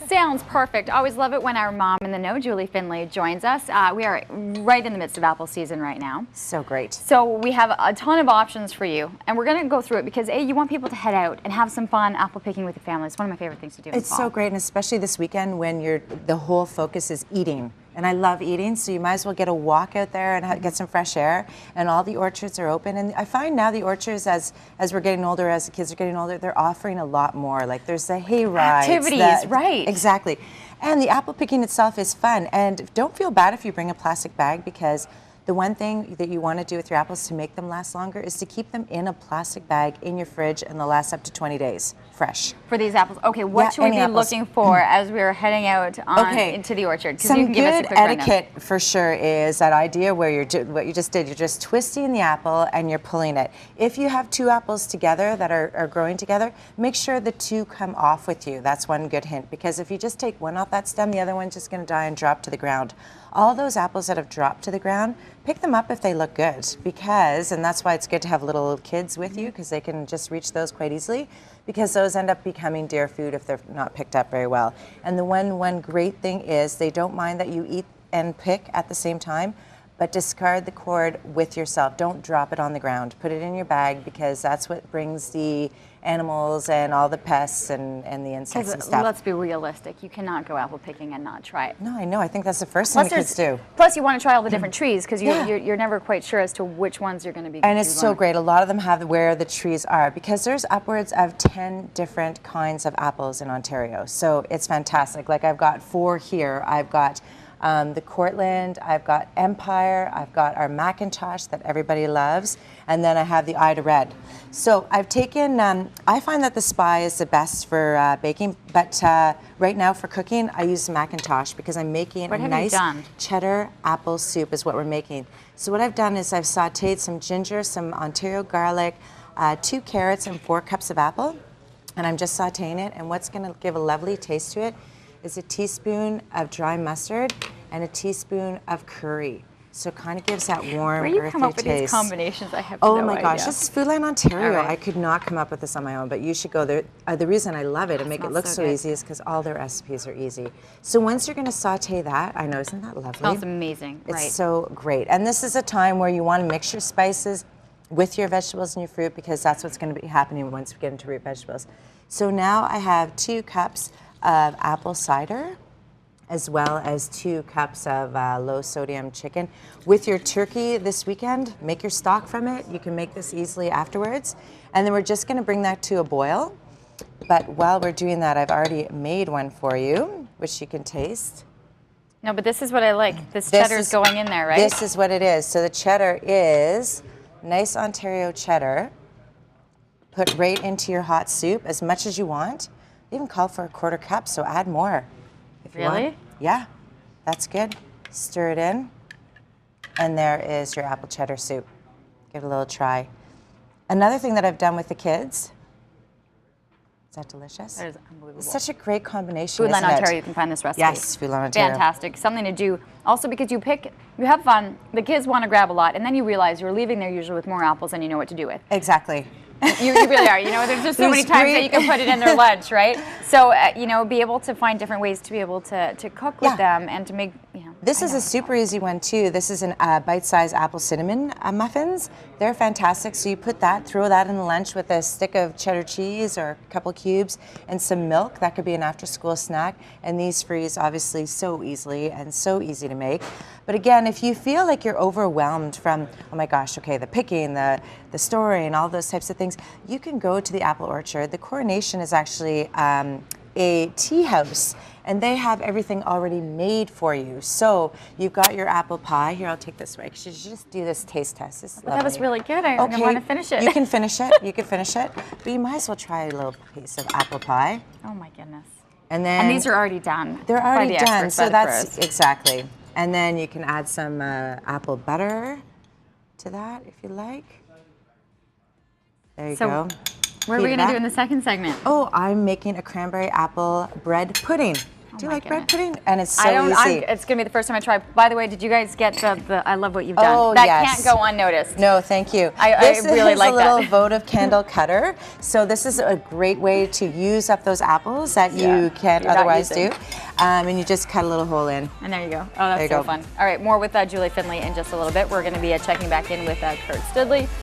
Sounds perfect. Always love it when our mom in the know, Julie Findlay, joins us. We are right in the midst of apple season right now. So great. So we have a ton of options for you, and we're going to go through it because, A, you want people to head out and have some fun apple picking with your family. It's one of my favorite things to do in It's fall. so great, and especially this weekend when the whole focus is eating. And I love eating, so you might as well get a walk out there and get some fresh air. And all the orchards are open. And I find now the orchards, as we're getting older, as the kids are getting older, they're offering a lot more. Like there's the hay rides. Activities, right. Exactly. And the apple picking itself is fun. And don't feel bad if you bring a plastic bag, because the one thing that you want to do with your apples to make them last longer is to keep them in a plastic bag in your fridge, and they'll last up to 20 days fresh. For these apples. Okay, what should we be looking for as we're heading out into the orchard? Some good etiquette for sure is that idea where what you just did, you're just twisting the apple and you're pulling it. If you have two apples together that are growing together, make sure the two come off with you. That's one good hint, because if you just take one off that stem, the other one's just going to die and drop to the ground. All those apples that have dropped to the ground, pick them up if they look good, and that's why it's good to have little kids with you, because they can just reach those quite easily, because those end up becoming deer food if they're not picked up very well. And the one great thing is they don't mind that you eat and pick at the same time, but discard the cord with yourself. Don't drop it on the ground. Put it in your bag, because that's what brings the animals and all the pests and the insects and stuff. Let's be realistic. You cannot go apple picking and not try it. No, I know. I think that's the first thing the kids do. Plus, you want to try all the different trees, because you're never quite sure as to which ones you're going to be. And it's so great. A lot of them have where the trees are, because there's upwards of 10 different kinds of apples in Ontario. So it's fantastic. Like I've got 4 here. I've got the Cortland, I've got Empire, I've got our Macintosh that everybody loves, and then I have the Ida Red. So I've taken, I find that the Spy is the best for baking, but right now for cooking, I use the Macintosh, because I'm making a nice cheddar apple soup is what we're making. So what I've done is I've sauteed some ginger, some Ontario garlic, 2 carrots, and 4 cups of apple, and I'm just sauteing it, and what's going to give a lovely taste to it is a teaspoon of dry mustard and a teaspoon of curry. So it kind of gives that warm, earthy taste. Where you come up with these combinations, I have no idea. Oh my gosh, this is Foodland Ontario. I could not come up with this on my own, but you should go there. The reason I love it and make it look so easy is because all their recipes are easy. So once you're going to saute that, I know, isn't that lovely? Smells amazing, It's so great. And this is a time where you want to mix your spices with your vegetables and your fruit, because that's what's going to be happening once we get into root vegetables. So now I have 2 cups of apple cider, as well as 2 cups of low sodium chicken. With your turkey this weekend, make your stock from it. You can make this easily afterwards. And then we're just going to bring that to a boil. But while we're doing that, I've already made one for you, which you can taste. No, but this is what I like. This cheddar's going in there, right? This is what it is. So the cheddar is nice Ontario cheddar. Put right into your hot soup as much as you want. Even call for a 1/4 cup, so add more if you want. Yeah, that's good. Stir it in, and there is your apple cheddar soup. Give it a little try. Another thing that I've done with the kids, is that delicious? That is unbelievable. It's such a great combination, Foodland isn't it? Ontario, you can find this recipe. Yes, Foodland Ontario. Fantastic. Something to do. Also, because you have fun, the kids want to grab a lot, and then you realize you're leaving there usually with more apples than you know what to do with. Exactly. You really are. You know, there's just so many times that you can put it in their lunch, right? So, you know, be able to find different ways to be able to cook with them and to make, you know. This is a super easy one, too. This is an bite-sized apple cinnamon muffins. They're fantastic. So you put that, throw that in the lunch with a stick of cheddar cheese or a couple cubes and some milk. That could be an after-school snack. And these freeze, obviously, so easily and so easy to make. But again, if you feel like you're overwhelmed from, oh my gosh, okay, the picking, the story, and all those types of things, you can go to the apple orchard. The Coronation is actually a tea house, and they have everything already made for you. So you've got your apple pie. Here, I'll take this away. You should just do this taste test. This is lovely. That was really good. I want to finish it. You can finish it. You can finish it. But you might as well try a little piece of apple pie. Oh my goodness. And then these are already done. They're already done. So that's pros. Exactly. And then you can add some apple butter to that if you like. There you go. What are we going to do in the second segment? Oh, I'm making a cranberry apple bread pudding. Do you my like bread goodness. pudding? And it's so I don't. easy. It's gonna be the first time I try. By the way, did you guys get the I love what you've done. Oh, that yes. can't go unnoticed. No, thank you. This really is like a little that. votive candle cutter. So this is a great way to use up those apples that you can't otherwise do. And you just cut a little hole in. And there you go. Oh, that's so fun. All right, more with Julie Findlay in just a little bit. We're going to be checking back in with Kurt Studley.